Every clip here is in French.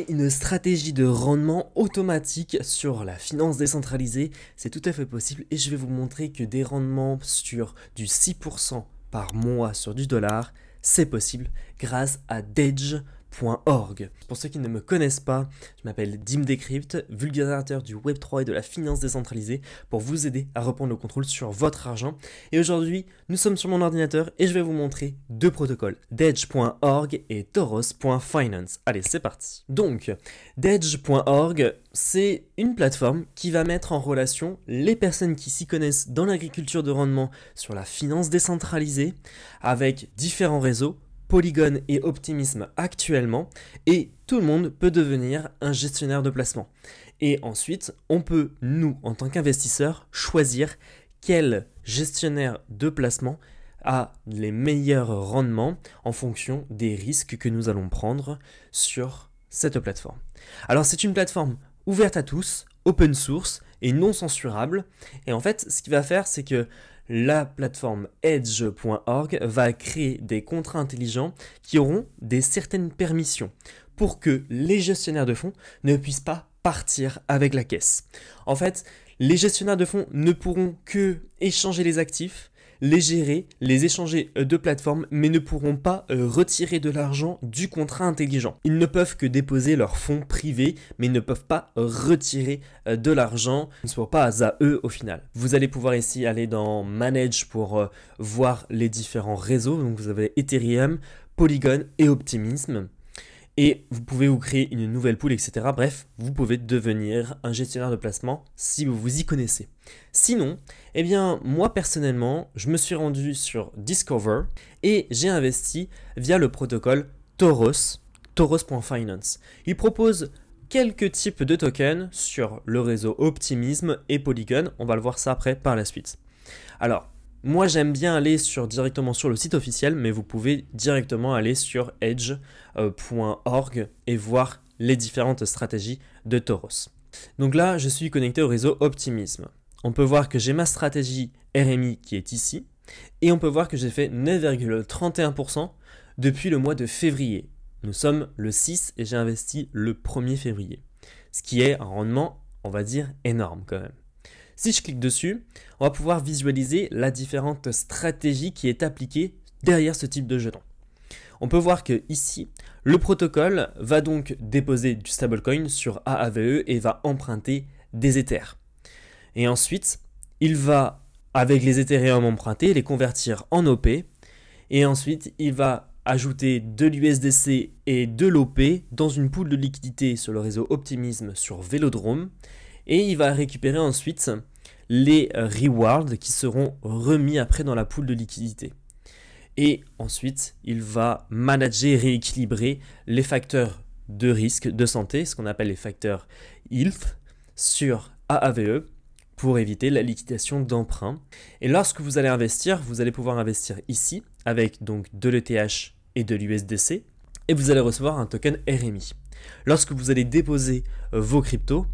Une stratégie de rendement automatique sur la finance décentralisée, c'est tout à fait possible et je vais vous montrer que des rendements sur du 6% par mois sur du dollar, c'est possible grâce à Dedge.org. Pour ceux qui ne me connaissent pas, je m'appelle Dim Decrypt, vulgarisateur du Web3 et de la finance décentralisée pour vous aider à reprendre le contrôle sur votre argent. Et aujourd'hui, nous sommes sur mon ordinateur et je vais vous montrer deux protocoles, Dedge.org et Toros.finance. Allez, c'est parti. Donc, Dedge.org, c'est une plateforme qui va mettre en relation les personnes qui s'y connaissent dans l'agriculture de rendement sur la finance décentralisée avec différents réseaux, Polygon et Optimism actuellement, et tout le monde peut devenir un gestionnaire de placement. Et ensuite, on peut, nous, en tant qu'investisseurs, choisir quel gestionnaire de placement a les meilleurs rendements en fonction des risques que nous allons prendre sur cette plateforme. Alors c'est une plateforme ouverte à tous, open source et non censurable. Et en fait, ce qu'il va faire, c'est que la plateforme Edge.org va créer des contrats intelligents qui auront des certaines permissions pour que les gestionnaires de fonds ne puissent pas partir avec la caisse. En fait, les gestionnaires de fonds ne pourront que échanger les actifs, les gérer, les échanger de plateforme, mais ne pourront pas retirer de l'argent du contrat intelligent. Ils ne peuvent que déposer leurs fonds privés, mais ne peuvent pas retirer de l'argent, ce ne soit pas à eux au final. Vous allez pouvoir ici aller dans Manage pour voir les différents réseaux. Donc vous avez Ethereum, Polygon et Optimism. Et vous pouvez vous créer une nouvelle pool, etc. Bref, vous pouvez devenir un gestionnaire de placement si vous vous y connaissez. Sinon, eh bien, moi personnellement, je me suis rendu sur Discover et j'ai investi via le protocole Toros, Toros.finance. Il propose quelques types de tokens sur le réseau Optimism et Polygon. On va le voir ça après par la suite. Alors, moi, j'aime bien aller directement sur le site officiel, mais vous pouvez directement aller sur Edge.org et voir les différentes stratégies de Toros. Donc là, je suis connecté au réseau Optimism. On peut voir que j'ai ma stratégie RMI qui est ici, et on peut voir que j'ai fait 9,31% depuis le mois de février. Nous sommes le 6 et j'ai investi le 1er février, ce qui est un rendement, on va dire, énorme quand même. Si je clique dessus, on va pouvoir visualiser la différente stratégie qui est appliquée derrière ce type de jeton. On peut voir que ici, le protocole va donc déposer du stablecoin sur AAVE et va emprunter des Ethers. Et ensuite, il va, avec les Ethereum empruntés, les convertir en OP. Et ensuite, il va ajouter de l'USDC et de l'OP dans une pool de liquidité sur le réseau Optimism sur Vélodrome. Et il va récupérer ensuite les rewards qui seront remis après dans la pool de liquidité. Et ensuite, il va manager et rééquilibrer les facteurs de risque de santé, ce qu'on appelle les facteurs health, sur AAVE pour éviter la liquidation d'emprunt. Et lorsque vous allez investir, vous allez pouvoir investir ici avec donc de l'ETH et de l'USDC et vous allez recevoir un token RMI. Lorsque vous allez déposer vos cryptos,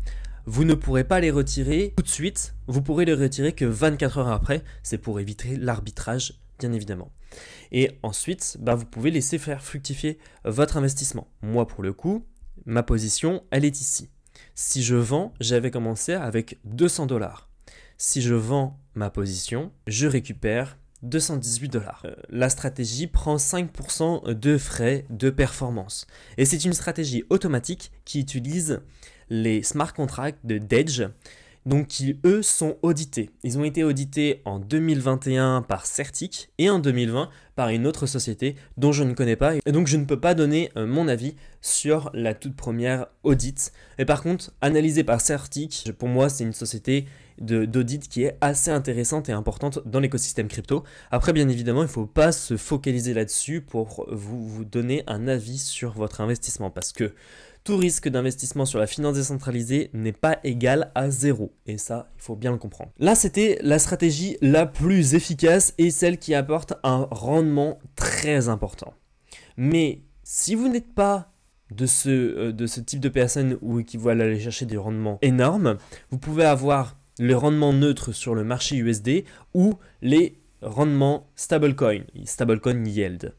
vous ne pourrez pas les retirer tout de suite, vous pourrez les retirer que 24 heures après, c'est pour éviter l'arbitrage bien évidemment. Et ensuite, vous pouvez laisser faire fructifier votre investissement. Moi pour le coup, ma position, elle est ici. Si je vends, j'avais commencé avec 200 $. Si je vends ma position, je récupère 218 $. La stratégie prend 5% de frais de performance. Et c'est une stratégie automatique qui utilise les smart contracts de Dedge, donc qui eux sont audités. Ils ont été audités en 2021 par Certic et en 2020 par une autre société dont je ne connais pas. Et donc je ne peux pas donner mon avis sur la toute première audit. Et par contre, analysé par Certic, pour moi c'est une société d'audit qui est assez intéressante et importante dans l'écosystème crypto. Après bien évidemment, il ne faut pas se focaliser là-dessus pour vous donner un avis sur votre investissement parce que tout risque d'investissement sur la finance décentralisée n'est pas égal à 0. Et ça, il faut bien le comprendre. Là, c'était la stratégie la plus efficace et celle qui apporte un rendement très important. Mais si vous n'êtes pas de ce type de personnes qui veulent aller chercher des rendements énormes, vous pouvez avoir le rendement neutre sur le marché USD ou les rendement stablecoin yield.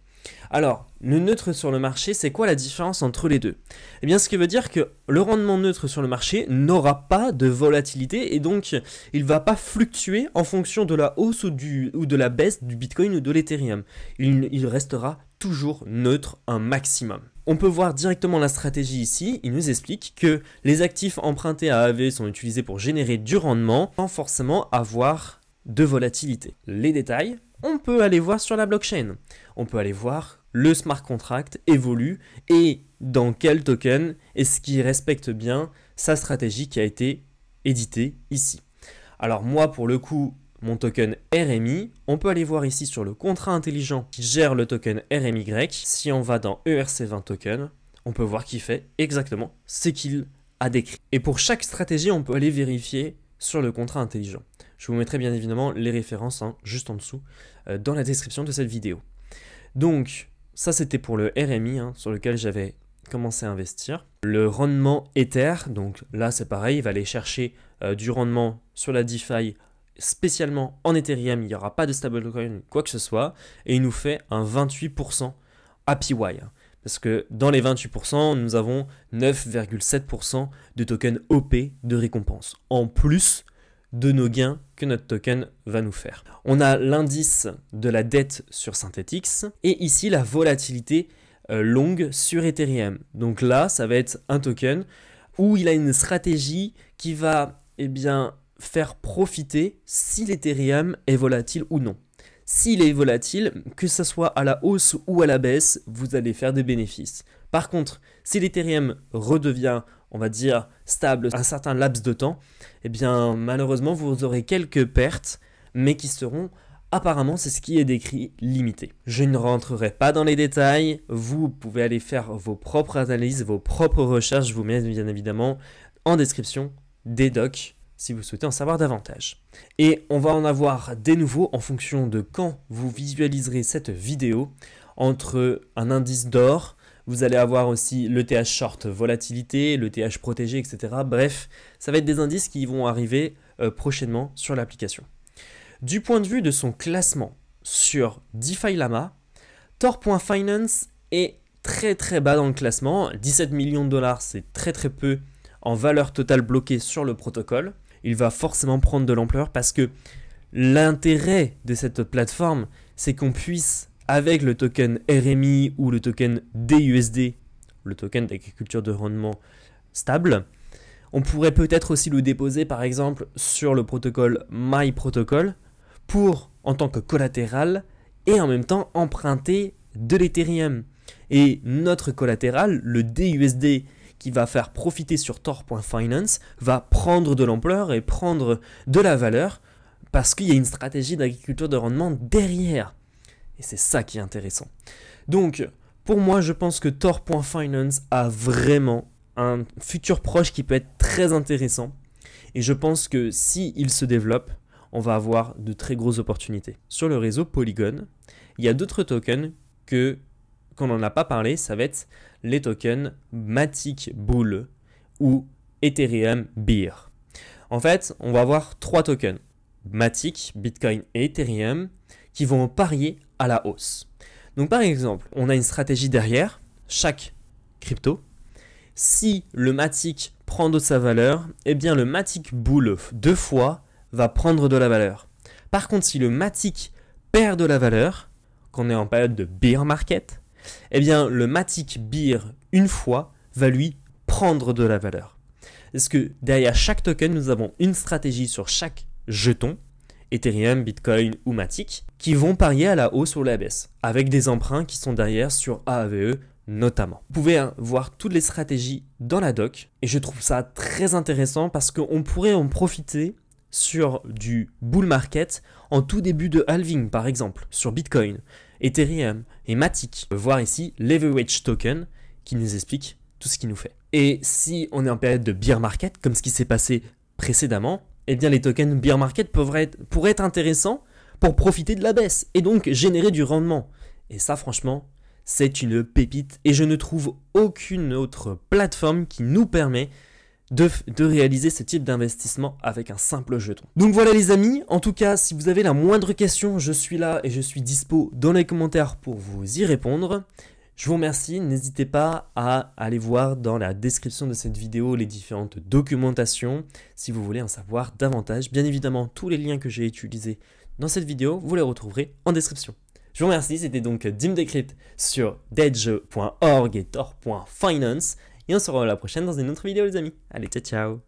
Alors, le neutre sur le marché, c'est quoi la différence entre les deux? Eh bien, ce qui veut dire que le rendement neutre sur le marché n'aura pas de volatilité et donc il ne va pas fluctuer en fonction de la hausse ou de la baisse du Bitcoin ou de l'Ethereum. Il restera toujours neutre un maximum. On peut voir directement la stratégie ici. Il nous explique que les actifs empruntés à AAVE sont utilisés pour générer du rendement sans forcément avoir de volatilité. Les détails, on peut aller voir sur la blockchain. On peut aller voir le smart contract évolue et dans quel token est-ce qu'il respecte bien sa stratégie qui a été éditée ici. Alors moi, pour le coup, mon token RMI, on peut aller voir ici sur le contrat intelligent qui gère le token RMY. Si on va dans ERC20 token, on peut voir qu'il fait exactement ce qu'il a décrit. Et pour chaque stratégie, on peut aller vérifier sur le contrat intelligent. Je vous mettrai bien évidemment les références juste en dessous dans la description de cette vidéo. Donc, ça c'était pour le RMI sur lequel j'avais commencé à investir. Le rendement Ether, donc là c'est pareil, il va aller chercher du rendement sur la DeFi spécialement en Ethereum, il n'y aura pas de stablecoin, quoi que ce soit, et il nous fait un 28% APY. Parce que dans les 28%, nous avons 9,7% de tokens OP de récompense, en plus de nos gains que notre token va nous faire. On a l'indice de la dette sur Synthetix et ici la volatilité longue sur Ethereum. Donc là, ça va être un token où il a une stratégie qui va faire profiter si l'Ethereum est volatile ou non. S'il est volatile, que ce soit à la hausse ou à la baisse, vous allez faire des bénéfices. Par contre, si l'Ethereum redevient, on va dire, stable un certain laps de temps, eh bien malheureusement vous aurez quelques pertes, mais qui seront apparemment, c'est ce qui est décrit, limitées. Je ne rentrerai pas dans les détails, vous pouvez aller faire vos propres analyses, vos propres recherches, je vous mets bien évidemment en description des docs si vous souhaitez en savoir davantage. Et on va en avoir des nouveaux en fonction de quand vous visualiserez cette vidéo, entre un indice d'or, vous allez avoir aussi l'ETH short volatilité, l'ETH protégé, etc. Bref, ça va être des indices qui vont arriver prochainement sur l'application. Du point de vue de son classement sur DeFi Lama, Tor.finance est très très bas dans le classement. 17 millions de dollars, c'est très très peu en valeur totale bloquée sur le protocole. Il va forcément prendre de l'ampleur parce que l'intérêt de cette plateforme, c'est qu'on puisse, avec le token RMI ou le token DUSD, le token d'agriculture de rendement stable, on pourrait peut-être aussi le déposer par exemple sur le protocole MyProtocol pour, en tant que collatéral, et en même temps emprunter de l'Ethereum. Et notre collatéral, le DUSD, qui va faire profiter sur Tor.finance, va prendre de l'ampleur et prendre de la valeur parce qu'il y a une stratégie d'agriculture de rendement derrière. Et c'est ça qui est intéressant. Donc, pour moi, je pense que Tor.finance a vraiment un futur proche qui peut être très intéressant. Et je pense que s'il se développe, on va avoir de très grosses opportunités. Sur le réseau Polygon, il y a d'autres tokens qu'on n'en a pas parlé, ça va être les tokens Matic Bull ou Ethereum Bear. En fait, on va avoir trois tokens, Matic, Bitcoin et Ethereum, qui vont parier à la hausse. Donc par exemple, on a une stratégie derrière chaque crypto. Si le Matic prend de sa valeur, eh bien le Matic Bull 2 fois va prendre de la valeur. Par contre, si le Matic perd de la valeur, qu'on est en période de bear market, eh bien le Matic Bear une fois va lui prendre de la valeur. Parce que derrière chaque token, nous avons une stratégie sur chaque jeton, Ethereum, Bitcoin ou Matic, qui vont parier à la hausse ou à la baisse, avec des emprunts qui sont derrière sur AAVE notamment. Vous pouvez voir toutes les stratégies dans la doc, et je trouve ça très intéressant parce qu'on pourrait en profiter sur du bull market en tout début de halving par exemple, sur Bitcoin, Ethereum et Matic. On peut voir ici Leverage Token qui nous explique tout ce qu'il nous fait. Et si on est en période de bear market, comme ce qui s'est passé précédemment, eh bien les tokens bear market pourraient être intéressants pour profiter de la baisse et donc générer du rendement. Et ça franchement, c'est une pépite et je ne trouve aucune autre plateforme qui nous permet de réaliser ce type d'investissement avec un simple jeton. Donc voilà les amis, en tout cas si vous avez la moindre question, je suis là et je suis dispo dans les commentaires pour vous y répondre. Je vous remercie, n'hésitez pas à aller voir dans la description de cette vidéo les différentes documentations si vous voulez en savoir davantage. Bien évidemment, tous les liens que j'ai utilisés dans cette vidéo, vous les retrouverez en description. Je vous remercie, c'était donc DimDecrypt sur Dedge.org et Tor.finance. Et on se revoit la prochaine dans une autre vidéo les amis. Allez, ciao ciao.